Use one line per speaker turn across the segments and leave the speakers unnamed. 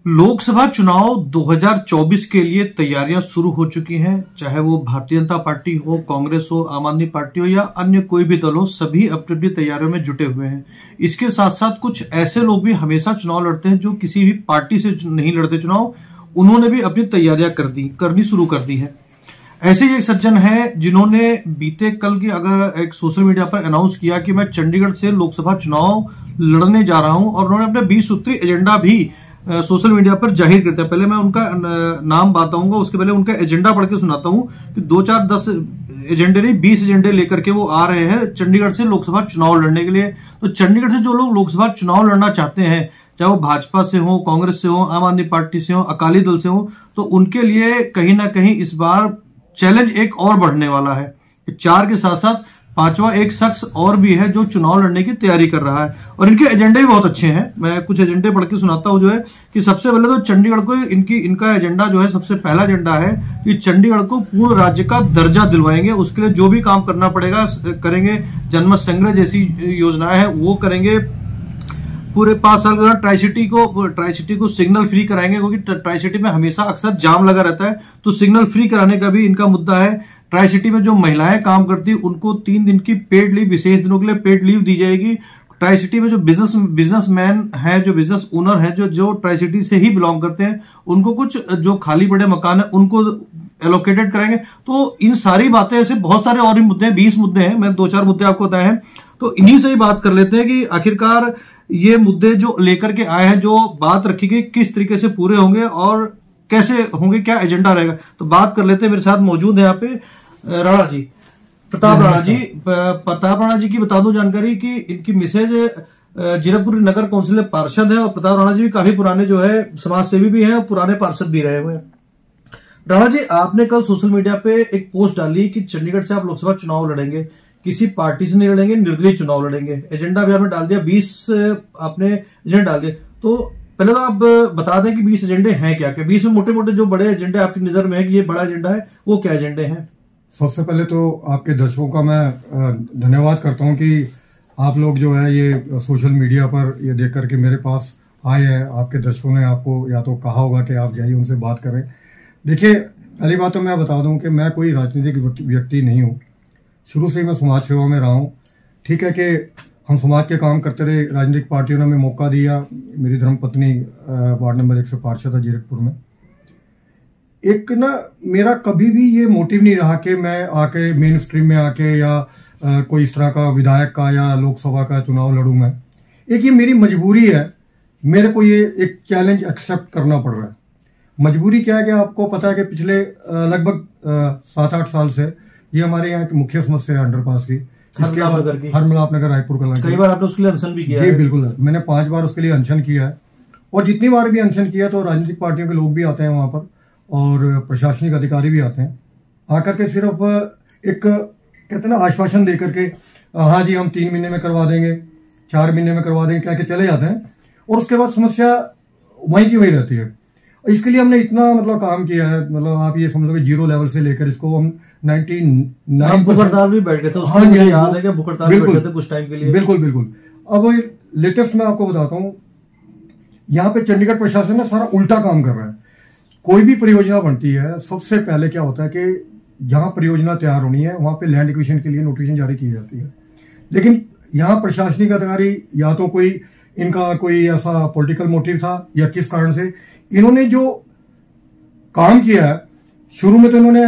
लोकसभा चुनाव 2024 के लिए तैयारियां शुरू हो चुकी हैं। चाहे वो भारतीय जनता पार्टी हो, कांग्रेस हो, आम आदमी पार्टी हो या अन्य कोई भी दल हो, सभी अपनी अपनी तैयारियों में जुटे हुए हैं। इसके साथ साथ कुछ ऐसे लोग भी हमेशा चुनाव लड़ते हैं जो किसी भी पार्टी से नहीं लड़ते चुनाव, उन्होंने भी अपनी तैयारियां करनी शुरू कर दी है। ऐसे ही एक सज्जन है जिन्होंने बीते कल की अगर एक सोशल मीडिया पर अनाउंस किया कि मैं चंडीगढ़ से लोकसभा चुनाव लड़ने जा रहा हूं, और उन्होंने अपने 20 सूत्री एजेंडा भी सोशल मीडिया पर जाहिर करते हैं। पहले मैं उनका नाम बताऊंगा, उसके पहले उनका एजेंडा पढ़ के सुनाता हूं कि 2, 4, 10 एजेंडे नहीं 20 एजेंडे लेकर के वो आ रहे हैं चंडीगढ़ से लोकसभा चुनाव लड़ने के लिए। तो चंडीगढ़ से जो लोग लोकसभा चुनाव लड़ना चाहते हैं, चाहे वो भाजपा से हो, कांग्रेस से हो, आम आदमी पार्टी से हो, अकाली दल से हो, तो उनके लिए कहीं ना कहीं इस बार चैलेंज एक और बढ़ने वाला है। 4 के साथ साथ 5वां एक शख्स और भी है जो चुनाव लड़ने की तैयारी कर रहा है, और इनके एजेंडे भी बहुत अच्छे हैं। मैं कुछ एजेंडे पढ़ के सुनाता हूं। जो है कि सबसे पहले तो चंडीगढ़ को इनका एजेंडा जो है, सबसे पहला एजेंडा है कि चंडीगढ़ को पूर्ण राज्य का दर्जा दिलवाएंगे। उसके लिए जो भी काम करना पड़ेगा करेंगे। जनमत संग्रह जैसी योजनाएं हैं वो करेंगे। पूरे 5 साल के दौरान ट्राई सिटी को सिग्नल फ्री कराएंगे, क्योंकि ट्राई सिटी में हमेशा अक्सर जाम लगा रहता है, तो सिग्नल फ्री कराने का भी इनका मुद्दा है। ट्राई सिटी में जो महिलाएं काम करती है उनको 3 दिन की पेड लीव, विशेष दिनों के लिए पेड लीव दी जाएगी। ट्राई सिटी में जो बिजनेसमैन है, जो बिजनेस ओनर है, जो ट्राई सिटी से ही बिलोंग करते हैं, उनको कुछ जो खाली पड़े मकान है उनको एलोकेटेड कराएंगे। तो इन सारी बातें, ऐसे बहुत सारे और भी मुद्दे हैं, 20 मुद्दे हैं, मैं 2-4 मुद्दे आपको बताए हैं। तो इन्हीं से ही बात कर लेते हैं कि आखिरकार ये मुद्दे जो लेकर के आए हैं, जो बात रखी गई, किस तरीके से पूरे होंगे और कैसे होंगे, क्या एजेंडा रहेगा। तो बात कर लेते हैं। मेरे साथ मौजूद है यहाँ पे राणा जी, प्रताप राणा जी की बता दूं जानकारी कि इनकी मिसेज जीरकपुर नगर कौंसिल पार्षद है, और प्रताप राणा जी भी काफी पुराने जो है समाज सेवी भी हैं और पुराने पार्षद भी रहे हुए हैं। राणा जी, आपने कल सोशल मीडिया पे एक पोस्ट डाली कि चंडीगढ़ से आप लोकसभा चुनाव लड़ेंगे, किसी पार्टी से नहीं लड़ेंगे, निर्दलीय चुनाव लड़ेंगे। एजेंडा भी आपने डाल दिया, 20 आपने एजेंडा डाल दिया। तो पहले तो आप बता दें कि 20 एजेंडे हैं क्या क्या। 20 में मोटे मोटे जो बड़े एजेंडे आपकी नजर में है कि ये बड़ा एजेंडा है, वो क्या एजेंडे हैं?
सबसे पहले तो आपके दर्शकों का मैं धन्यवाद करता हूं कि आप लोग जो है ये सोशल मीडिया पर ये देख करके मेरे पास आए हैं। आपके दर्शकों ने आपको या तो कहा होगा कि आप जाइए उनसे बात करें। देखिए, पहली बात तो मैं बता दूं कि मैं कोई राजनीतिक व्यक्ति नहीं हूं। शुरू से ही मैं समाज सेवा में रहा हूं। ठीक है कि हम समाज के काम करते रहे, राजनीतिक पार्टियों ने हमें मौका दिया। मेरी धर्मपत्नी वार्ड नंबर 1 से पार्षद है जीरकपुर में। एक ना मेरा कभी भी ये मोटिव नहीं रहा कि मैं आके मेन स्ट्रीम में आके या कोई इस तरह का विधायक का या लोकसभा का चुनाव लड़ूं मैं। एक ये मेरी मजबूरी है, मेरे को ये एक चैलेंज एक्सेप्ट करना पड़ रहा है। मजबूरी क्या है कि आपको पता है कि पिछले लगभग 7-8 साल से ये हमारे यहाँ की मुख्य समस्या है अंडरपास की, हरमलापनगर रायपुर कला।
कई बार आपने उसके लिए अनशन भी किया है?
बिल्कुल, मैंने 5 बार उसके लिए अनशन किया है, और जितनी बार भी अनशन किया तो राजनीतिक पार्टियों के लोग भी आते हैं वहां पर और प्रशासनिक अधिकारी भी आते हैं। आकर के सिर्फ एक कहते हैं ना आश्वासन देकर के, हाँ जी हम 3 महीने में करवा देंगे, 4 महीने में करवा देंगे, कह के चले जाते हैं, और उसके बाद समस्या वहीं की वहीं रहती है। इसके लिए हमने इतना मतलब काम किया है, मतलब आप ये समझ लो कि 0 लेवल से लेकर इसको हम 99
बुकरताल भी बैठ गए थे। हाँ जी, याद है कि बुकरताल बैठ गए थे कुछ टाइम के लिए।
बिल्कुल। अब लेटेस्ट मैं आपको बताता हूँ, यहाँ पे चंडीगढ़ प्रशासन ना सारा उल्टा काम कर रहा है। कोई भी परियोजना बनती है, सबसे पहले क्या होता है कि जहां परियोजना तैयार होनी है वहां पे लैंड एक्विजिशन के लिए नोटिफिकेशन जारी की जाती है। लेकिन यहाँ प्रशासनिक अधिकारी या तो कोई इनका कोई ऐसा पॉलिटिकल मोटिव था या किस कारण से इन्होंने जो काम किया है, शुरू में तो इन्होंने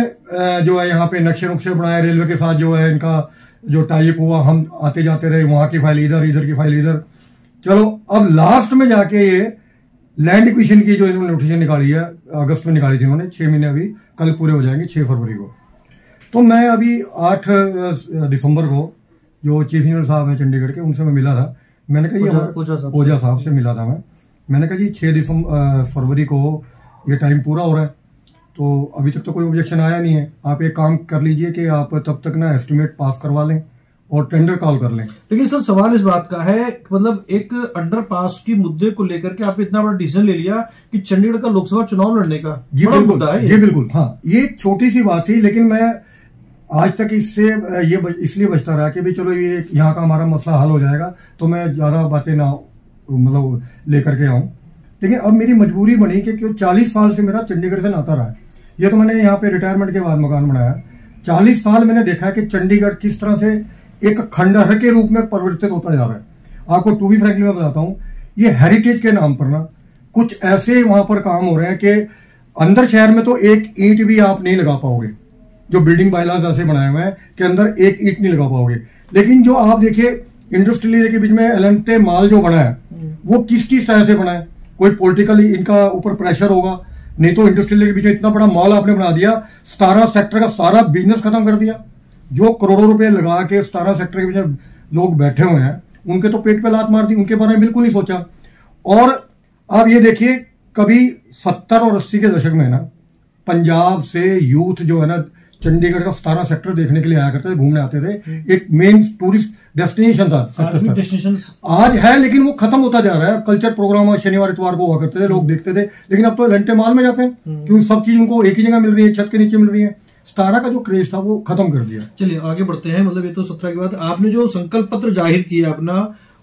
जो है यहाँ पे नक्शे नुक्शे बनाए, रेलवे के साथ जो है इनका जो टाइप हुआ, हम आते जाते रहे, वहां की फाइल इधर की फाइल इधर। चलो, अब लास्ट में जाके ये लैंड एक्विजिशन की जो इन्होंने नोटिफिकेशन निकाली है, अगस्त में निकाली थी इन्होंने, 6 महीने अभी कल पूरे हो जाएंगे 6 फरवरी को। तो मैं अभी 8 दिसंबर को जो चीफ इंजीनियर साहब हैं चंडीगढ़ के, उनसे मैं मिला था। मैंने कहा ओझा साहब से मिला था मैंने कहा जी 6 फरवरी को ये टाइम पूरा हो रहा है, तो अभी तक तो कोई ऑब्जेक्शन आया नहीं है। आप एक काम कर लीजिए कि आप तब तक ना एस्टिमेट पास करवा लें और टेंडर कॉल कर लें।
लेकिन सर सवाल इस बात का है, मतलब एक अंडरपास की मुद्दे को लेकर के आपने इतना बड़ा डिसीजन ले लिया कि चंडीगढ़ का लोकसभा चुनाव लड़ने का बड़ा मुद्दा है।
जी बिल्कुल, हाँ, ये छोटी सी बात थी, लेकिन मैं आज तक इससे ये इसलिए बचता रहा कि भाई चलो ये यहाँ का हमारा मसला हल हो जाएगा, तो मैं ज्यादा बातें ना मतलब लेकर के आऊं। लेकिन अब मेरी मजबूरी बनी कि क्यों 40 साल से मेरा चंडीगढ़ से नाता रहा है। ये तो मैंने यहाँ पे रिटायरमेंट के बाद मकान बनाया। 40 साल मैंने देखा है कि चंडीगढ़ किस तरह से एक खंडहर के रूप में परिवर्तित होता जा रहा है। आपको टू बी फ्रैंकली मैं बताता हूँ, ये हेरिटेज के नाम पर ना कुछ ऐसे वहां पर काम हो रहे हैं कि अंदर शहर में तो एक ईंट भी आप नहीं लगा पाओगे। जो बिल्डिंग बायलॉज ऐसे बनाए हुए हैं कि अंदर एक ईंट नहीं लगा पाओगे। लेकिन जो आप देखिए इंडस्ट्रियल एरिया के बीच में एलेंटे माल जो बना है वो किसकी सहायता से बना है? कोई पॉलिटिकली इनका ऊपर प्रेशर होगा, नहीं तो इंडस्ट्रियल एरिया के बीच में इतना बड़ा मॉल आपने बना दिया, 17 सेक्टर का सारा बिजनेस खत्म कर दिया। जो करोड़ों रुपए लगा के 17 सेक्टर के बीच में लोग बैठे हुए हैं उनके तो पेट पे लात मार दी, उनके बारे में बिल्कुल नहीं सोचा। और आप ये देखिए कभी 70 और 80 के दशक में ना पंजाब से यूथ जो है ना चंडीगढ़ का 17 सेक्टर देखने के लिए आया करते थे, घूमने आते थे। एक मेन टूरिस्ट डेस्टिनेशन था।
डेस्टिनेशन
आज है लेकिन वो खत्म होता जा रहा है। कल्चर प्रोग्राम शनिवार इतवार को हुआ करते थे, लोग देखते थे, लेकिन अब तो एलेंटे मॉल में जाते हैं क्योंकि सब चीज उनको एक ही जगह मिल रही है, छत के नीचे मिल रही है। 17 का जो क्रेज था वो खत्म कर दिया।
चलिए आगे बढ़ते हैं। मतलब ये तो 17 के बाद आपने जो संकल्प पत्र जाहिर किया अपना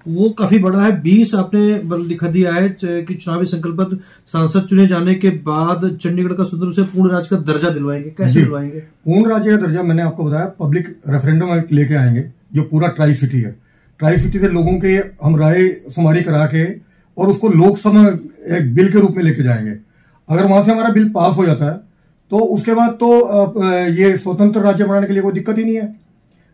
वो काफी बड़ा है। 20 आपने लिखा दिया है कि चुनावी संकल्प पत्र सांसद चुने जाने के बाद चंडीगढ़ का सुंदर से पूर्ण राज्य का दर्जा दिलवाएंगे। कैसे दिलवाएंगे?
पूर्ण राज्य का दर्जा मैंने आपको बताया, पब्लिक रेफरेंडम लेके आएंगे जो पूरा ट्राई सिटी है। ट्राई सिटी से लोगों के हम राय शुमारी करा के और उसको लोकसभा में एक बिल के रूप में लेके जाएंगे। अगर वहां से हमारा बिल पास हो जाता है तो उसके बाद तो ये स्वतंत्र राज्य बनाने के लिए कोई दिक्कत ही नहीं है।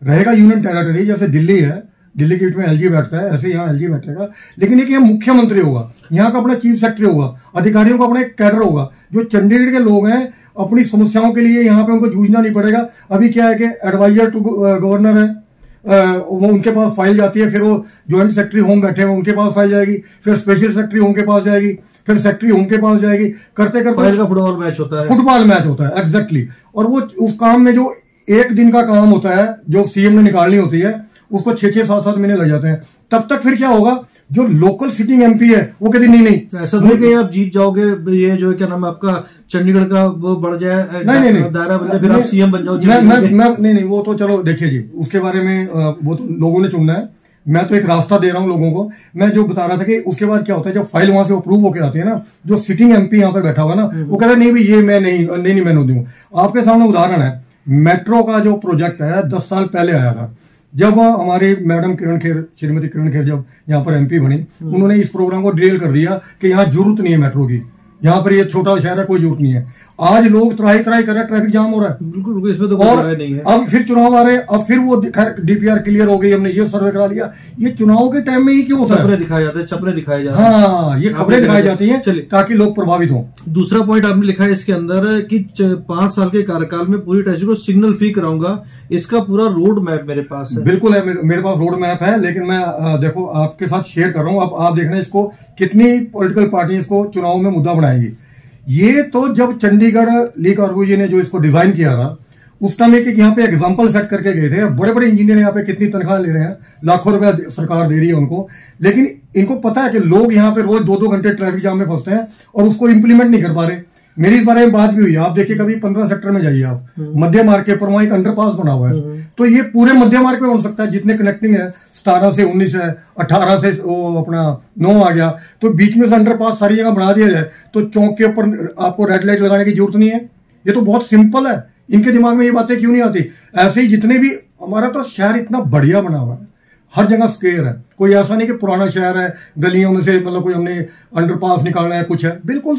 रहेगा यूनियन टेरिटरी, जैसे दिल्ली है, दिल्ली के बीच में एलजी बैठता है, ऐसे यहाँ एलजी बैठेगा। लेकिन एक यहाँ मुख्यमंत्री होगा, यहाँ का अपना चीफ सेक्रेटरी होगा, अधिकारियों का अपना एक कैडर होगा। जो चंडीगढ़ के लोग हैं अपनी समस्याओं के लिए यहाँ पे उनको जूझना नहीं पड़ेगा। अभी क्या है कि एडवाइजर टू गवर्नर है, वो उनके पास फाइल जाती है, फिर वो ज्वाइंट सेक्रेटरी होम बैठे हैं उनके पास फाइल जाएगी, फिर स्पेशल सेक्रेटरी होम के पास जाएगी, फिर सेक्रेटरी होम के पास जाएगी, करते करते
फुटबॉल मैच होता है।
फुटबॉल मैच होता है एग्जैक्टली। और वो उस काम में जो एक दिन का काम होता है जो सीएम ने निकालनी होती है उसको 6-6, 7-7 महीने लग जाते हैं। तब तक फिर क्या होगा, जो लोकल सिटिंग एमपी है वो कहती नहीं
ऐसा नहीं कि आप जीत जाओगे, ये जो क्या नाम है आपका चंडीगढ़ का वो बढ़ जाए,
नहीं
दायरा बन जाए, फिर आप सीएम बन जाओ।
नहीं, वो तो चलो देखिए जी, उसके बारे में वो तो लोगों ने चुनना है। मैं तो एक रास्ता दे रहा हूं लोगों को। मैं जो बता रहा था कि उसके बाद क्या होता है, जब फाइल वहां से अप्रूव होकर आती है ना, जो सिटिंग एमपी यहाँ पर बैठा हुआ ना वो कहता है नहीं भाई ये मैं नहीं मैं दूंगा। आपके सामने उदाहरण है, मेट्रो का जो प्रोजेक्ट है 10 साल पहले आया था। जब हमारी मैडम किरण खेर, श्रीमती किरण खेर जब यहाँ पर एमपी बनी, उन्होंने इस प्रोग्राम को ड्रिल कर दिया कि यहाँ जरूरत नहीं है मेट्रो की, यहाँ पर ये छोटा शहर है, कोई जरूरत नहीं है। आज लोग त्राही कर रहे हैं, ट्रैफिक जाम हो रहा है।
बिल्कुल, इसमें तो
और
नहीं है।
अब फिर चुनाव आ रहे हैं, अब फिर वो डीपीआर क्लियर हो गई, हमने ये सर्वे करा लिया। ये चुनाव के टाइम में ही क्यों होता है?
सपने दिखाए जाते हैं, चपने दिखाए जाते हैं।
हाँ, ये खबरें दिखाई जाती हैं ताकि लोग प्रभावित हों।
दूसरा पॉइंट आपने लिखा है इसके अंदर कि 5 साल के कार्यकाल में पूरी ट्रेजिक को सिग्नल फ्री कराऊंगा। इसका पूरा रोड मैप मेरे पास है।
बिल्कुल है, मेरे पास रोड मैप है, लेकिन मैं देखो आपके साथ शेयर कर रहा हूं। अब आप देखना इसको कितनी पॉलिटिकल पार्टी इसको चुनाव में मुद्दा बनाएगी। ये तो जब चंडीगढ़ ली कार्गो ने जो इसको डिजाइन किया था उस टाइम एक यहाँ पे एग्जांपल सेट करके गए थे। बड़े बड़े इंजीनियर यहाँ पे कितनी तनख्वाह ले रहे हैं, लाखों रुपया सरकार दे रही है उनको, लेकिन इनको पता है कि लोग यहाँ पे रोज 2-2 घंटे ट्रैफिक जाम में फंसते हैं और उसको इंप्लीमेंट नहीं कर पा रहे। मेरी इस बारे में बात भी हुई। आप देखिए कभी 15 सेक्टर में जाइए आप, मध्य मार्ग के ऊपर वहां एक अंडरपास बना हुआ है, तो ये पूरे मध्य मार्ग पे बन सकता है जितने कनेक्टिंग है। 17 से 19 है, 18 से अपना 9 आ गया, तो बीच में से अंडरपास सारी जगह बना दिया जाए तो चौक के ऊपर आपको रेड लाइट लगाने की जरूरत नहीं है। ये तो बहुत सिंपल है। इनके दिमाग में ये बातें क्यों नहीं आती? ऐसे ही जितने भी हमारा तो शहर इतना बढ़िया बना हुआ है, हर जगह स्क्वायर है। कोई ऐसा नहीं कि पुराना शहर है, गलियों में से मतलब कोई हमने अंडरपास निकालना है, कुछ है, बिल्कुल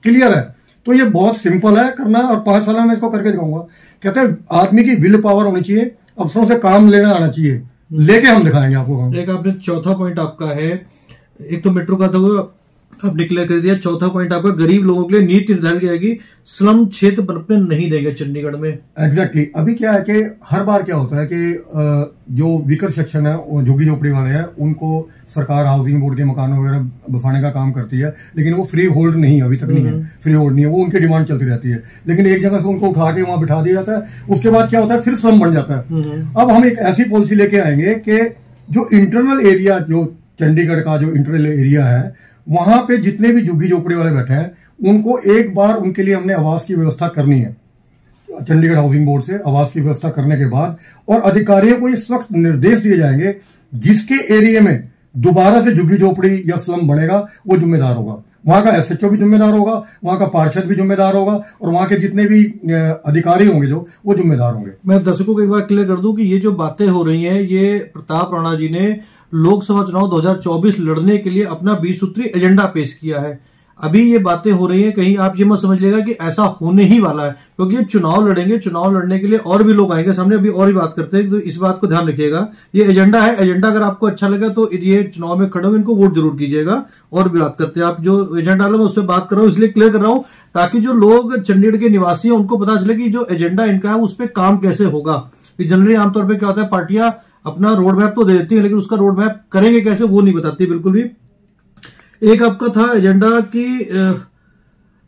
क्लियर है। तो ये बहुत सिंपल है करना, और 5 साल में मैं इसको करके दिखाऊंगा। कहते हैं आदमी की विल पावर होनी चाहिए, अफसरों से काम लेना आना चाहिए, लेके हम दिखाएंगे आपको।
एक आपने चौथा पॉइंट आपका है, एक तो मेट्रो का था वो अब डिक्लेयर कर दिया। चौथा पॉइंट आपका गरीब लोगों के लिए नीति निर्धारित की जाएगी, स्लम क्षेत्र बनने नहीं देंगे चंडीगढ़ में।
एग्जैक्टली। अभी क्या है कि हर बार क्या होता है कि जो वीकर सेक्शन है, झुग्गी झोपड़ी वाले हैं, उनको सरकार हाउसिंग बोर्ड के मकान वगैरह बसाने का काम करती है, लेकिन वो फ्री होल्ड नहीं, अभी तक नहीं है, फ्री होल्ड नहीं है, वो उनकी डिमांड चलती रहती है। लेकिन एक जगह से उनको उठा के वहां बिठा दिया जाता है, उसके बाद क्या होता है फिर स्लम बन जाता है। अब हम एक ऐसी पॉलिसी लेके आएंगे कि जो इंटरनल एरिया, जो चंडीगढ़ का जो इंटरनल एरिया है, वहां पे जितने भी झुग्गी झोपड़ी वाले बैठे हैं उनको एक बार उनके लिए हमने आवास की व्यवस्था करनी है, चंडीगढ़ हाउसिंग बोर्ड से आवास की व्यवस्था करने के बाद, और अधिकारियों को इस वक्त निर्देश दिए जाएंगे जिसके एरिया में दोबारा से झुग्गी झोपड़ी या स्लम बनेगा वो जिम्मेदार होगा। वहां का एसएचओ भी जिम्मेदार होगा, वहां का पार्षद भी जिम्मेदार होगा, और वहां के जितने भी अधिकारी होंगे जो वो जिम्मेदार होंगे।
मैं दर्शकों को एक बार क्लियर कर दूं कि ये जो बातें हो रही हैं, ये प्रताप राणा जी ने लोकसभा चुनाव 2024 लड़ने के लिए अपना 20 सूत्री एजेंडा पेश किया है। अभी ये बातें हो रही हैं, कहीं आप ये मत समझ लेगा कि ऐसा होने ही वाला है, क्योंकि ये चुनाव लड़ेंगे, चुनाव लड़ने के लिए और भी लोग आएंगे सामने, अभी और भी बात करते हैं, तो इस बात को ध्यान रखिएगा। ये एजेंडा है, एजेंडा अगर आपको अच्छा लगा तो ये चुनाव में खड़े हो, इनको वोट जरूर कीजिएगा। और भी बात करते हैं, आप जो एजेंडा डालो मैं उस पर बात कर रहा हूँ, इसलिए क्लियर कर रहा हूँ ताकि जो लोग चंडीगढ़ के निवासी हैं उनको पता चले कि जो एजेंडा इनका है उस पर काम कैसे होगा। जनरली आमतौर पर क्या होता है, पार्टियां अपना रोड मैप तो दे देती है, लेकिन उसका रोड मैप करेंगे कैसे वो नहीं बताती बिल्कुल भी। एक आपका था एजेंडा की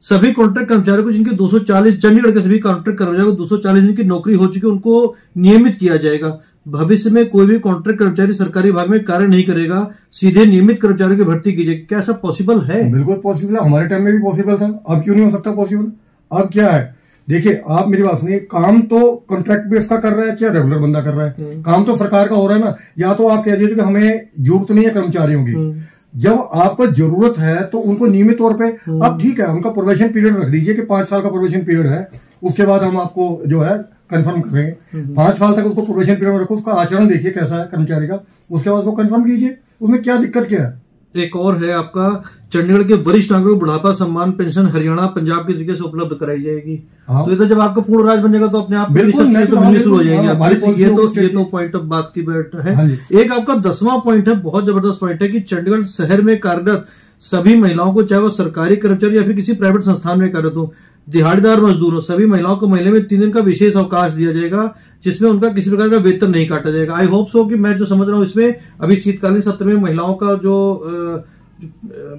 सभी कॉन्ट्रैक्ट कर्मचारियों को जिनके 240 चंडीगढ़ के सभी कॉन्ट्रैक्ट कर्मचारियों को 240 दिन की नौकरी हो चुकी है उनको नियमित किया जाएगा। भविष्य में कोई भी कॉन्ट्रैक्ट कर्मचारी सरकारी विभाग में कार्य नहीं करेगा, सीधे नियमित कर्मचारियों की भर्ती की जाएगी। क्या ऐसा पॉसिबल है?
बिल्कुल पॉसिबल है, हमारे टाइम में भी पॉसिबल था, अब क्यों नहीं हो सकता पॉसिबल? अब क्या है, देखिए आप मेरी बात सुनिए, काम तो कॉन्ट्रैक्ट बेस का कर रहा है चाहे रेगुलर बंदा कर रहा है, काम तो सरकार का हो रहा है ना। या तो आप कह दीजिए कि हमें जरूरत नहीं है कर्मचारियों की, जब आपको जरूरत है तो उनको नियमित तौर पे आप ठीक है उनका प्रोबेशन पीरियड रख दीजिए कि 5 साल का प्रोबेशन पीरियड है, उसके बाद हम आपको जो है कंफर्म करेंगे। 5 साल तक उसको प्रोबेशन पीरियड में रखो, उसका आचरण देखिए कैसा है कर्मचारी का, उसके बाद उसको कंफर्म कीजिए, उसमें क्या दिक्कत क्या है।
एक और है आपका, चंडीगढ़ के वरिष्ठ नागरिकों को बुढ़ापा सम्मान पेंशन हरियाणा पंजाब के तरीके से उपलब्ध कराई जाएगी। तो इधर जब आपका पूर्ण राज बन जाएगा तो अपने आप मिलने शुरू हो जाएंगे। ये तो पॉइंट ऑफ बात की बैठ है। एक आपका 10वां पॉइंट है, बहुत जबरदस्त पॉइंट है कि चंडीगढ़ शहर में कार्यरत सभी महिलाओं को, चाहे वो सरकारी कर्मचारी या फिर किसी प्राइवेट संस्थान में कार्यरत हो, दिहाड़ीदार मजदूर हो, सभी महिलाओं को महीने में 3 दिन का विशेष अवकाश दिया जाएगा, जिसमें उनका किसी प्रकार का वेतन नहीं काटा जाएगा। आई होप सो कि मैं जो समझ रहा हूँ इसमें अभी शीतकालीन सत्र में महिलाओं का जो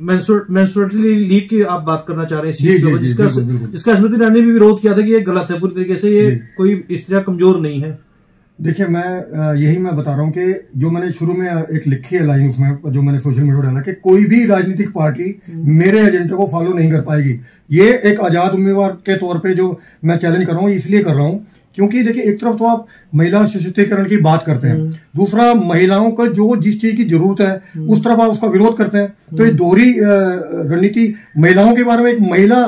मेंस्ट्रुअल लीव की आप बात करना चाह रहे हैं, जिसका स्मृति ईरानी ने भी विरोध किया था कि ये गलत है पूरी तरीके से, ये कोई स्त्रियां कमजोर नहीं है।
देखिए मैं बता रहा हूं कि जो मैंने शुरू में एक लिखी है लाइन उसमें जो मैंने सोशल मीडिया डाला कि कोई भी राजनीतिक पार्टी मेरे एजेंडे को फॉलो नहीं कर पाएगी। ये एक आजाद उम्मीदवार के तौर पे जो मैं चैलेंज कर रहा हूँ इसलिए कर रहा हूँ क्योंकि देखिए एक तरफ तो आप महिला सशक्तिकरण की बात करते हैं, दूसरा महिलाओं को जो जिस चीज की जरूरत है उस तरफ आप उसका विरोध करते हैं। तो ये दोहरी रणनीति महिलाओं के बारे में एक महिला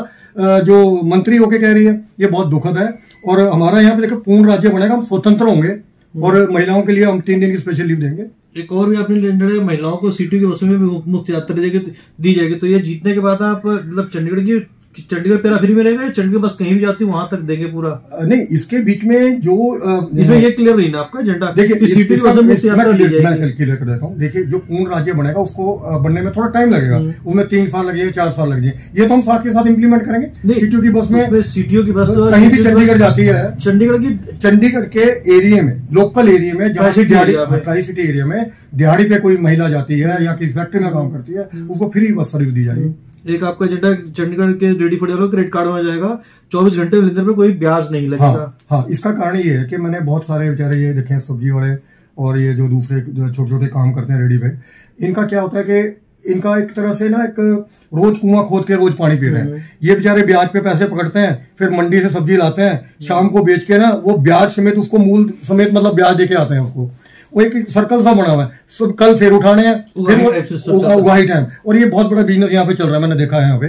जो मंत्री होके कह रही है, ये बहुत दुखद है। और हमारा यहाँ पे देखो पूर्ण राज्य बनेगा, हम स्वतंत्र होंगे और महिलाओं के लिए हम 3 दिन की स्पेशल लीव देंगे।
एक और भी आपने लेंडर महिलाओं को सीटों की बसों में मुफ्त यात्रा दी जाएगी। तो ये जीतने के बाद आप मतलब चंडीगढ़ पेरा फ्री में रहेगा या चंडीगढ़ बस कहीं भी जाती है वहां तक देंगे पूरा?
नहीं, इसके बीच में जो
इसमें ये क्लियर नहीं ना आपका एजेंडा।
देखिए मैं क्लियर कर देता हूँ। देखिए जो पूर्ण राज्य बनेगा उसको बनने में थोड़ा टाइम लगेगा, उसमें 3 साल लगेंगे 4 साल लगेंगे, ये तो हम साथ के साथ इम्प्लीमेंट करेंगे। सीटीओ की बस में सीटीओ की बस कहीं भी चंडीगढ़ जाती है, चंडीगढ़ के एरिया में, लोकल एरिया में, जहाँ से ट्राई सिटी एरिया में दिहाड़ी पे कोई महिला जाती है या किसी फैक्ट्री में काम करती है उसको फ्री बस सर्विस दी जाएगी।
एक आपका एजेंडा चंडीगढ़ के रेडी फॉर क्रेडिट कार्ड में जाएगा, 24 घंटे लेने पर कोई ब्याज नहीं लगेगा।
हाँ, इसका कारण ये है कि मैंने बहुत सारे बेचारे ये देखे सब्जी वाले और ये जो दूसरे छोटे छोटे काम करते हैं रेडी पे, इनका क्या होता है कि इनका एक तरह से ना एक रोज कुआं खोद के रोज पानी पी रहे हैं। ये बेचारे ब्याज पे पैसे पकड़ते हैं, फिर मंडी से सब्जी लाते हैं, शाम को बेच के ना वो ब्याज समेत उसको मूल समेत मतलब ब्याज देके आते हैं उसको। वो एक सर्कल सा बना हुआ है, कल फेर उठाने हैं उगाही टाइम, और ये बहुत बड़ा बिजनेस यहाँ पे चल रहा है, मैंने देखा है यहाँ पे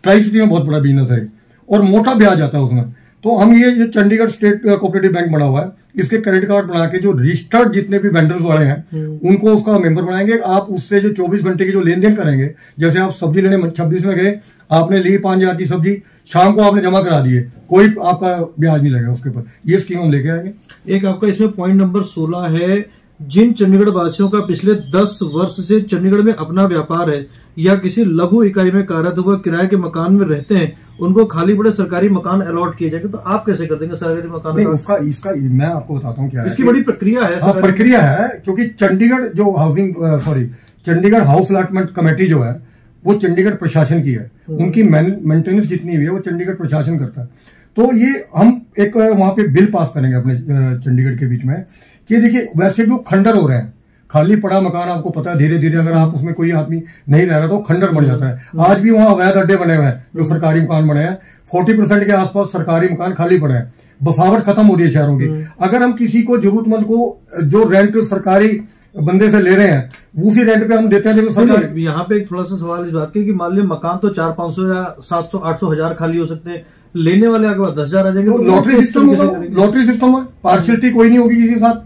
ट्राई सिटी में बहुत बड़ा बिजनेस है और मोटा ब्याज आता है उसमें। तो हम ये चंडीगढ़ स्टेट कोऑपरेटिव बैंक बना हुआ है, इसके क्रेडिट कार्ड बना के जो रजिस्टर्ड जितने भी वेंडर्स वाले हैं उनको उसका मेंबर बनाएंगे। आप उससे जो 24 घंटे की जो लेन देन करेंगे, जैसे आप सब्जी लेने 26 में गए, आपने ली 5,000 की सब्जी, शाम को आपने जमा करा दिए, कोई आपका ब्याज नहीं लगेगा उसके ऊपर। ये स्कीम हम लेके आएंगे।
एक आपका इसमें पॉइंट नंबर 16 है, जिन चंडीगढ़ वासियों का पिछले 10 वर्ष से चंडीगढ़ में अपना व्यापार है या किसी लघु इकाई में कार्यरत हुआ किराए के मकान में रहते हैं, उनको खाली पड़े सरकारी मकान अलॉट किए जाएंगे। तो आप कैसे कर देंगे सरकारी मकान?
नहीं, इसका मैं आपको बताता हूँ क्या है,
इसकी बड़ी प्रक्रिया है।
प्रक्रिया है क्योंकि चंडीगढ़ जो चंडीगढ़ हाउस अलॉटमेंट कमेटी जो है वो चंडीगढ़ प्रशासन की है, उनकी मेंटेनेंस जितनी भी है वो चंडीगढ़ प्रशासन करता है। तो ये हम एक वहां पे बिल पास करेंगे अपने चंडीगढ़ के बीच में कि देखिए वैसे भी वो खंडर हो रहे हैं, खाली पड़ा मकान आपको पता है धीरे धीरे अगर आप उसमें कोई आदमी नहीं रह रहा तो खंडर बन जाता है। आज भी वहां अवैध अड्डे बने हुए हैं, जो सरकारी मकान बने हैं, 40% के आसपास सरकारी मकान खाली पड़े हैं, बसावट खत्म हो रही है शहरों की। अगर हम किसी को जरूरतमंद को जो रेंट सरकारी बंदे से ले रहे हैं, उसी रेंट पे हम देते हैं। देखो सरकार,
यहाँ पे एक थोड़ा सा सवाल इस बात के कि मान लीजिए मकान तो 400-500 या 700-800 हजार खाली हो सकते हैं, लेने वाले आगे 10,000 आ जाएंगे, तो
लॉटरी सिस्टम होगा, लॉटरी सिस्टम है, पार्शियलिटी कोई नहीं होगी किसी के साथ।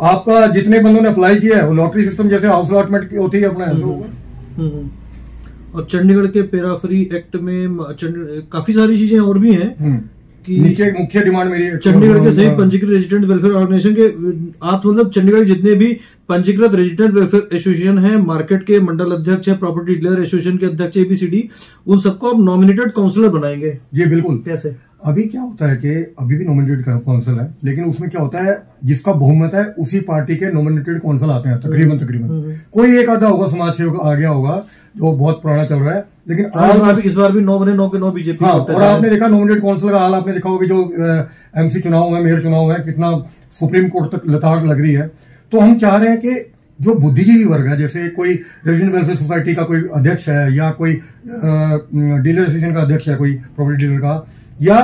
आपका जितने बंदों ने अप्लाई किया है वो लॉटरी सिस्टम जैसे हाउस अलॉटमेंट की होती है अपना, ऐसे होगा।
और चंडीगढ़ के पेराफरी एक्ट में काफी सारी चीजें और भी हैं कि
नीचे मुख्य डिमांड मेरी
चंडीगढ़ के सभी पंजीकृत रेजिडेंट वेलफेयर ऑर्गेनाइजेशन के, आप मतलब चंडीगढ़ जितने भी पंजीकृत रेजिडेंट वेलफेयर एसोसिएशन है, मार्केट के मंडल अध्यक्ष है, प्रॉपर्टी डीलर एसोसिएशन के अध्यक्ष ABCD, उन सबको आप नॉमिनेटेड काउंसलर बनाएंगे।
जी बिल्कुल।
कैसे?
अभी क्या होता है कि अभी भी नॉमिनेटेड काउंसिल है, लेकिन उसमें क्या होता है जिसका बहुमत है उसी पार्टी के नॉमिनेटेड काउंसिल आते हैं तकरीबन। कोई एक आधा होगा समाज सेवक आ गया होगा जो बहुत पुराना चल रहा है, लेकिन
इस बार भी 9 बने 9 के 9 बीजेपी।
हाँ, और आपने देखा नॉमिनेटेड काउंसिल का हाल, आपने देखा होगा जो MC चुनाव है, मेयर चुनाव है, कितना सुप्रीम कोर्ट तक लताड़ लग रही है। तो हम चाह रहे हैं कि जो बुद्धिजीवी वर्ग है, जैसे कोई रेजिडेंट वेलफेयर सोसाइटी का कोई अध्यक्ष है या कोई डीलर एसोसिएशन का अध्यक्ष है, कोई प्रॉपर्टी डीलर का, या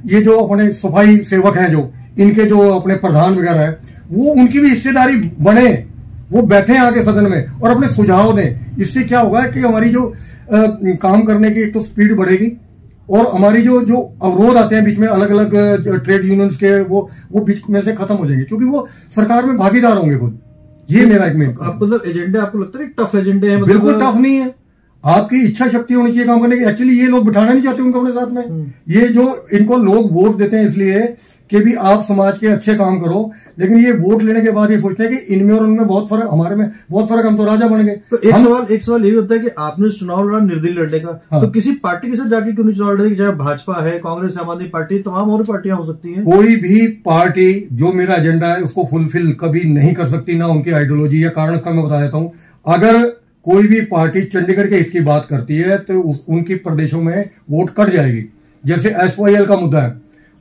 ये जो अपने सफाई सेवक हैं, जो इनके जो अपने प्रधान वगैरह है, वो उनकी भी हिस्सेदारी बने, वो बैठे आके सदन में और अपने सुझाव दें। इससे क्या होगा कि हमारी जो काम करने की एक तो स्पीड बढ़ेगी, और हमारी जो अवरोध आते हैं बीच में अलग अलग ट्रेड यूनियंस के, वो बीच में से खत्म हो जाएंगे, क्योंकि वो सरकार में भागीदार होंगे खुद। ये मेरा एक में
मतलब एजेंडे आपको लगता है टफ एजेंडे है?
बिल्कुल टफ नहीं है, आपकी इच्छा शक्ति होनी चाहिए काम करने की। एक्चुअली ये लोग बिठाना नहीं चाहते उनको अपने साथ में। ये जो इनको लोग वोट देते हैं इसलिए कि भी आप समाज के अच्छे काम करो, लेकिन ये वोट लेने के बाद ये सोचते हैं कि इनमें और उनमें बहुत फर्क, हमारे में बहुत फर्क, हम तो राजा बन गए।
तो एक सवाल ये भी होता है कि आपने चुनाव लड़ा निर्दलीय लड़ने का, हाँ। तो किसी पार्टी के साथ जाके क्यों नहीं चुनाव लड़े? चाहे भाजपा है, कांग्रेस, आम आदमी पार्टी, तमाम और पार्टियां हो सकती हैं।
कोई भी पार्टी जो मेरा एजेंडा है उसको फुलफिल कभी नहीं कर सकती, ना उनकी आइडियोलॉजी या कारण इसका मैं बता देता हूं। अगर कोई भी पार्टी चंडीगढ़ के हित की बात करती है तो उनकी प्रदेशों में वोट कट जाएगी। जैसे SYL का मुद्दा है,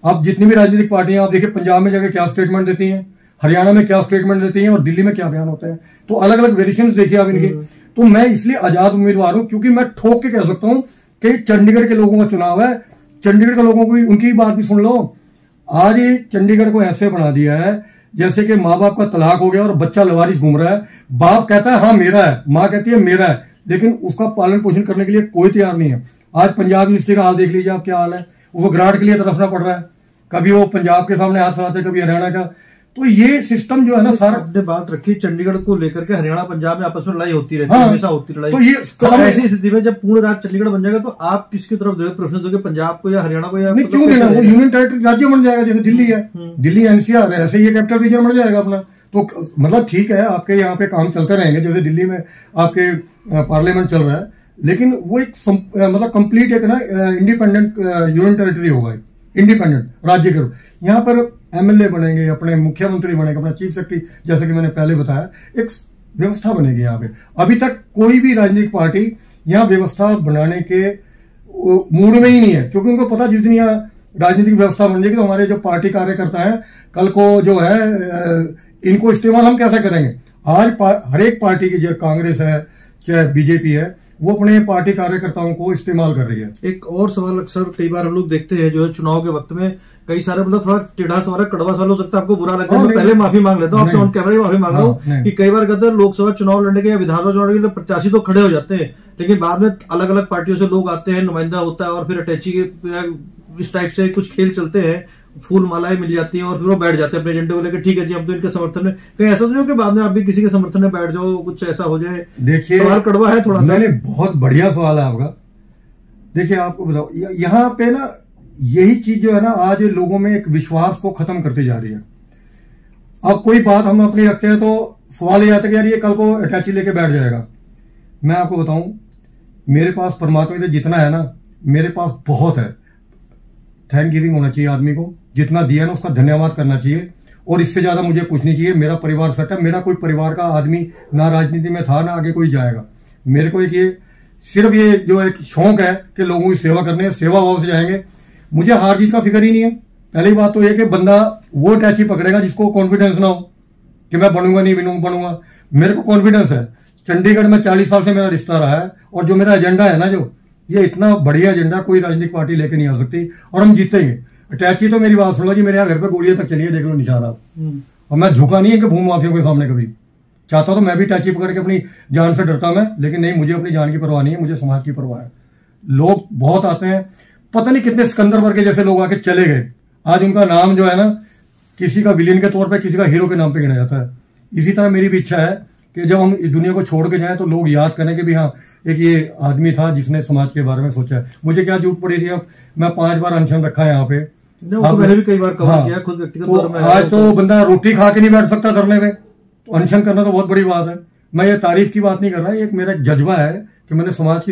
अब जितनी भी राजनीतिक पार्टियां आप देखिए, पंजाब में जाके क्या स्टेटमेंट देती हैं, हरियाणा में क्या स्टेटमेंट देती हैं, और दिल्ली में क्या बयान होते हैं, तो अलग अलग वेरिएशंस देखिए आप इनके। तो मैं इसलिए आजाद उम्मीदवार हूं, क्योंकि मैं ठोक के कह सकता हूं कि चंडीगढ़ के लोगों का चुनाव है, चंडीगढ़ के लोगों को उनकी बात भी सुन लो। आज ये चंडीगढ़ को ऐसे बना दिया है जैसे कि माँ बाप का तलाक हो गया और बच्चा लवारिस घूम रहा है। बाप कहता है हाँ मेरा है, माँ कहती है मेरा है, लेकिन उसका पालन पोषण करने के लिए कोई तैयार नहीं है। आज पंजाब यूनिवर्सिटी का हाल देख लीजिए आप, क्या हाल है, वो ग्रांट के लिए तरसना पड़ रहा है, कभी वो पंजाब के सामने हाथ फैलाते, कभी हरियाणा का। तो ये सिस्टम जो है ना सारा, आपने
बात रखी चंडीगढ़ को लेकर के, हरियाणा पंजाब में आपस में लड़ाई होती रहती है,
हाँ,
हमेशा होती लड़ाई।
तो ये
ऐसी स्थिति में जब पूर्ण राज्य चंडीगढ़ बन जाएगा तो आप किसकी तरफ प्रेफरेंस दोगे, पंजाब को या हरियाणा को? या
नहीं, क्यों देना, वो यूनियन टेरिटरी राज्य बन जाएगा, जैसे दिल्ली है, दिल्ली NCR है, ऐसे ये कैपिटल रीजन बन जाएगा अपना। तो मतलब ठीक है, आपके यहाँ पे काम चलते रहेंगे, जैसे दिल्ली में आपके पार्लियामेंट चल रहा है, लेकिन वो एक मतलब कंप्लीट एक ना इंडिपेंडेंट यूनियन टेरिटरी होगा, इंडिपेंडेंट राज्य के रूप। यहाँ पर MLA बनेंगे, अपने मुख्यमंत्री बनेंगे, अपना चीफ सेक्रेटरी, जैसे कि मैंने पहले बताया, एक व्यवस्था बनेगी यहाँ पे। अभी तक कोई भी राजनीतिक पार्टी यहाँ व्यवस्था बनाने के मूड में ही नहीं है, क्योंकि उनको पता जिस दिन यहाँ राजनीतिक व्यवस्था बन जाएगी तो हमारे जो पार्टी कार्यकर्ता हैं कल को जो है इनको इस्तेमाल हम कैसे करेंगे। आज हर एक पार्टी की, जो कांग्रेस है चाहे बीजेपी है, वो अपने पार्टी कार्यकर्ताओं को इस्तेमाल कर रही है।
एक और सवाल अक्सर कई बार हम लोग देखते हैं, जो है चुनाव के वक्त में कई सारे, मतलब थोड़ा टेढ़ा सवाल, कड़वा सवाल हो सकता है, आपको बुरा लगता है, मैं पहले माफी मांग लेता हूँ आपसे, ऑन कैमरा माफी मांग रहा हूँ कि कई बार कहते हैं लोकसभा चुनाव लड़ने के या विधानसभा चुनाव लड़ने के प्रत्याशी तो खड़े हो जाते हैं, लेकिन बाद में अलग अलग पार्टियों से लोग आते हैं, नुमाइंदा होता है, और फिर अटैची के इस टाइप से कुछ खेल चलते हैं, फूल मालाएं मिल जाती हैं और फिर वो बैठ जाते हैं अपने एजेंडे को लेकर, ठीक है जी हम तो इनके समर्थन में। कहीं ऐसा तो नहीं हो कि बाद में आप भी किसी के समर्थन में बैठ जाओ, कुछ ऐसा हो जाए?
देखिए,
सवाल कड़वा है थोड़ा सा।
मैंने बहुत बढ़िया सवाल है आपका। देखिए आपको बताओ, यहाँ पे ना यही चीज जो है ना आज लोगों में एक विश्वास को खत्म करती जा रही है। अब कोई बात हम अपनी रखते हैं तो सवाल ये आता है कि यार ये कल को अटैची लेके बैठ जाएगा। मैं आपको बताऊं, मेरे पास परमात्मा से जितना है ना, मेरे पास बहुत है। थैंक गिविंग होना चाहिए आदमी को, जितना दिया ना उसका धन्यवाद करना चाहिए, और इससे ज्यादा मुझे कुछ नहीं चाहिए। मेरा परिवार सेट है, मेरा कोई परिवार का आदमी ना राजनीति में था ना आगे कोई जाएगा। मेरे को एक ये सिर्फ ये जो एक शौक है कि लोगों की सेवा करने, सेवा भाव से जाएंगे। मुझे हार जीत का फिक्र ही नहीं है। पहली बात तो यह कि बंदा वो अटैची पकड़ेगा जिसको कॉन्फिडेंस ना हो कि मैं बनूंगा नहीं बनूंगा। मेरे को कॉन्फिडेंस है, चंडीगढ़ में 40 साल से मेरा रिश्ता रहा है, और जो मेरा एजेंडा है ना, जो ये इतना बढ़िया एजेंडा कोई राजनीतिक पार्टी लेके नहीं आ सकती, और हम जीतेंगे। अटैची तो मेरी बात सुन लो जी, मेरे यहाँ घर पे गोलियां तक चली है, देख लो निशान आप। और मैं झुका नहीं है कि भूमि माफियों के सामने कभी। चाहता तो मैं भी टैची पकड़ के अपनी जान से डरता मैं, लेकिन नहीं, मुझे अपनी जान की परवाह नहीं है, मुझे समाज की परवाह है। लोग बहुत आते हैं, पता नहीं कितने सिकंदर वर्ग के जैसे लोग आके चले गए, आज उनका नाम जो है ना किसी का विलेन के तौर पे, किसी का हीरो के नाम पे गिना जाता है। इसी तरह मेरी भी इच्छा है कि जब हम इस दुनिया को छोड़ के जाएं तो लोग याद करें कि भी हाँ, एक ये आदमी था जिसने समाज के बारे में सोचा है। मुझे क्या जरूरत पड़ी थी, अब मैं 5 बार अनशन रखा है यहाँ पे,
मैंने भी कई बार कवर किया खुद व्यक्तिगत तौर में।
आज तो बंदा रोटी खा के नहीं बैठ सकता धरने में, तो अनशन करना तो बहुत बड़ी बात है। मैं ये तारीफ की बात नहीं कर रहा, एक मेरा जज्बा है कि मैंने समाज की,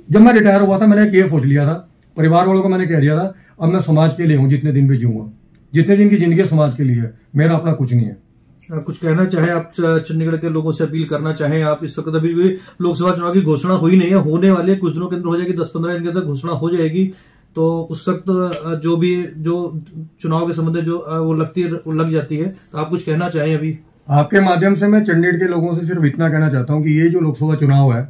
जब मैं रिटायर हुआ था मैंने ये सोच लिया था, परिवार वालों को मैंने कह दिया था, अब मैं समाज के लिए हूं, जितने दिन भी जीऊंगा, जितने दिन की जिंदगी समाज के लिए है, मेरा अपना कुछ नहीं है।
कुछ कहना चाहे आप, चंडीगढ़ के लोगों से अपील करना चाहें आप? इस वक्त अभी लोकसभा चुनाव की घोषणा हुई नहीं है, होने वाले कुछ दिनों के अंदर हो जाएगी, 10-15 दिन के अंदर घोषणा हो जाएगी, तो उस वक्त जो चुनाव के संबंध जो वो लग जाती है, तो आप कुछ कहना चाहें अभी?
आपके माध्यम से मैं चंडीगढ़ के लोगों से सिर्फ इतना कहना चाहता हूं कि ये जो लोकसभा चुनाव है,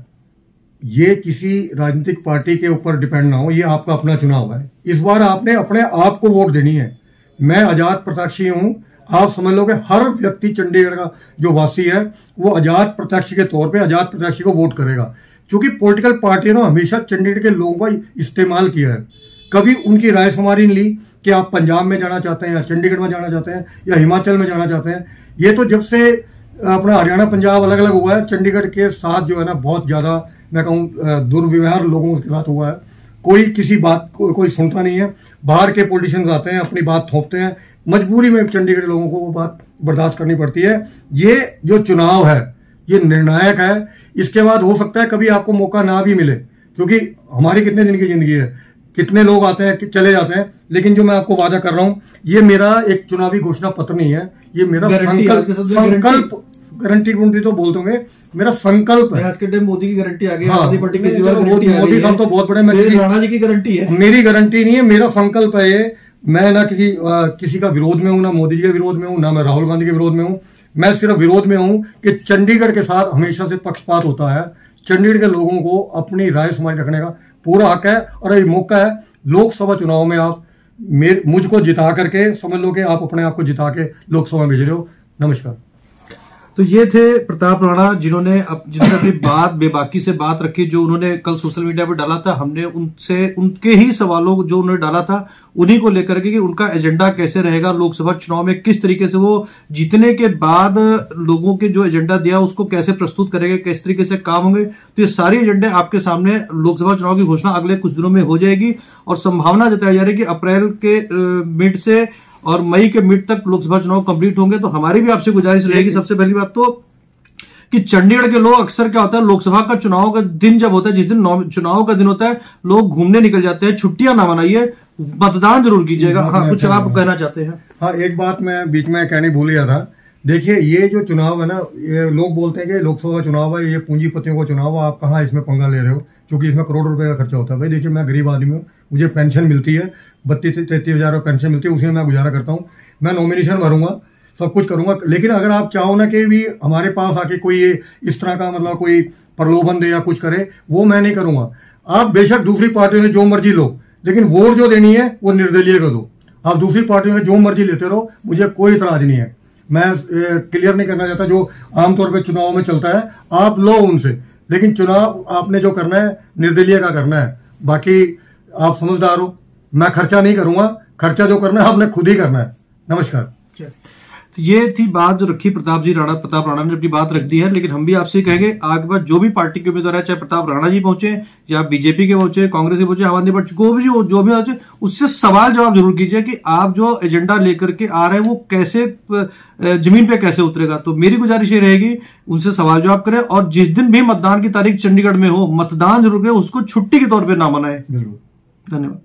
ये किसी राजनीतिक पार्टी के ऊपर डिपेंड ना हो, ये आपका अपना चुनाव है। इस बार आपने अपने आप को वोट देनी है। मैं आजाद प्रत्याशी हूं, आप समझ लो कि हर व्यक्ति चंडीगढ़ का जो वासी है वो आजाद प्रत्याशी के तौर पे आजाद प्रत्याशी को वोट करेगा, क्योंकि पॉलिटिकल पार्टियों ने हमेशा चंडीगढ़ के लोगों का इस्तेमाल किया है। कभी उनकी राय शुमारी नहीं ली कि आप पंजाब में जाना चाहते हैं या चंडीगढ़ में जाना चाहते हैं या हिमाचल में जाना चाहते हैं। ये तो जब से अपना हरियाणा पंजाब अलग अलग हुआ है, चंडीगढ़ के साथ जो है ना बहुत ज्यादा मैं कहूँ दुर्व्यवहार लोगों के साथ हुआ है। कोई किसी बात को कोई सुनता नहीं है। बाहर के पॉलिटिशियंस आते हैं, अपनी बात थोपते हैं, मजबूरी में चंडीगढ़ लोगों को वो बात बर्दाश्त करनी पड़ती है। ये जो चुनाव है ये निर्णायक है। इसके बाद हो सकता है कभी आपको मौका ना भी मिले, क्योंकि हमारी कितने दिन की जिंदगी है, कितने लोग आते हैं चले जाते हैं। लेकिन जो मैं आपको वादा कर रहा हूं, ये मेरा एक चुनावी घोषणा पत्र नहीं है, ये मेरा संकल्प, गारंटी तो बोल दोगे, मेरा संकल्प है।
आज के टाइम मोदी की गारंटी आ गई,
मोदी साहब तो बहुत बड़े,
राणा जी की गारंटी है,
मेरी गारंटी नहीं है, मेरा संकल्प है ये। मैं ना किसी का विरोध में हूं, ना मोदी जी के विरोध में हूं, ना मैं राहुल गांधी के विरोध में हूं। मैं सिर्फ विरोध में हूं कि चंडीगढ़ के साथ हमेशा से पक्षपात होता है। चंडीगढ़ के लोगों को अपनी राय समाज रखने का पूरा हक है, और ये मौका है लोकसभा चुनाव में आप मुझको जिता करके, समझ लो कि आप अपने आप को जिता के लोकसभा भेज रहे हो। नमस्कार।
तो ये थे प्रताप राणा, जिन्होंने अपनी बात बेबाकी से बात रखी, जो उन्होंने कल सोशल मीडिया पर डाला था। हमने उनसे उनके ही सवालों जो उन्होंने डाला था उन्हीं को लेकर के कि उनका एजेंडा कैसे रहेगा लोकसभा चुनाव में, किस तरीके से वो जीतने के बाद लोगों के जो एजेंडा दिया उसको कैसे प्रस्तुत करेंगे, किस तरीके से काम होंगे। तो ये सारे एजेंडे आपके सामने लोकसभा चुनाव की घोषणा अगले कुछ दिनों में हो जाएगी, और संभावना जताई जा रही है कि अप्रैल के मिड से और मई के मिड तक लोकसभा चुनाव कंप्लीट होंगे। तो हमारी भी आपसे गुजारिश रहेगी, सबसे पहली बात तो कि चंडीगढ़ के लोग अक्सर क्या होता है, लोकसभा का चुनाव का दिन जब होता है, जिस दिन चुनाव का दिन होता है, लोग घूमने निकल जाते हैं, छुट्टियां ना मनाइए, मतदान जरूर कीजिएगा। हाँ, कुछ आप कहना चाहते हैं?
हाँ, एक बात मैं बीच में कहने भूल गया था। देखिए, ये जो चुनाव है ना, ये लोग बोलते हैं कि लोकसभा चुनाव है, ये पूंजीपतियों का चुनाव है, आप कहाँ इसमें पंगा ले रहे हो, क्योंकि इसमें करोड़ रुपए का खर्चा होता है। भाई देखिए, मैं गरीब आदमी हूँ, मुझे पेंशन मिलती है, 32-33 हजार पेंशन मिलती है, उसी में मैं गुजारा करता हूँ। मैं नॉमिनेशन भरूंगा, सब कुछ करूंगा। लेकिन अगर आप चाहो ना कि भी हमारे पास आके कोई ये इस तरह का मतलब कोई प्रलोभन दे या कुछ करे, वो मैं नहीं करूंगा। आप बेशक दूसरी पार्टियों से जो मर्जी लो, लेकिन वोट जो देनी है वो निर्दलीय को दो। आप दूसरी पार्टियों से जो मर्जी लेते रहो, मुझे कोई इतराज नहीं है। मैं क्लियर नहीं करना चाहता जो आमतौर पर चुनाव में चलता है, आप लो उनसे, लेकिन चुनाव आपने जो करना है निर्दलीय का करना है। बाकी आप समझदार हो, मैं खर्चा नहीं करूंगा, खर्चा जो करना है आपने खुद ही करना है। नमस्कार।
तो ये थी बात जो रखी प्रताप राणा ने अपनी बात रख दी है। लेकिन हम भी आपसे कहेंगे, आगे बार जो भी पार्टी के उम्मीदवार है, चाहे प्रताप राणा जी पहुंचे या बीजेपी के पहुंचे, कांग्रेस के पहुंचे, आम आदमी पार्टी को भी जो भी पहुंचे, उससे सवाल जवाब जरूर कीजिए कि आप जो एजेंडा लेकर के आ रहे हैं वो कैसे जमीन पे कैसे उतरेगा। तो मेरी गुजारिश ये रहेगी, उनसे सवाल जवाब करें, और जिस दिन भी मतदान की तारीख चंडीगढ़ में हो, मतदान जरूर करें, उसको छुट्टी के तौर पर ना मनाएं।
बिल्कुल।
धन्यवाद।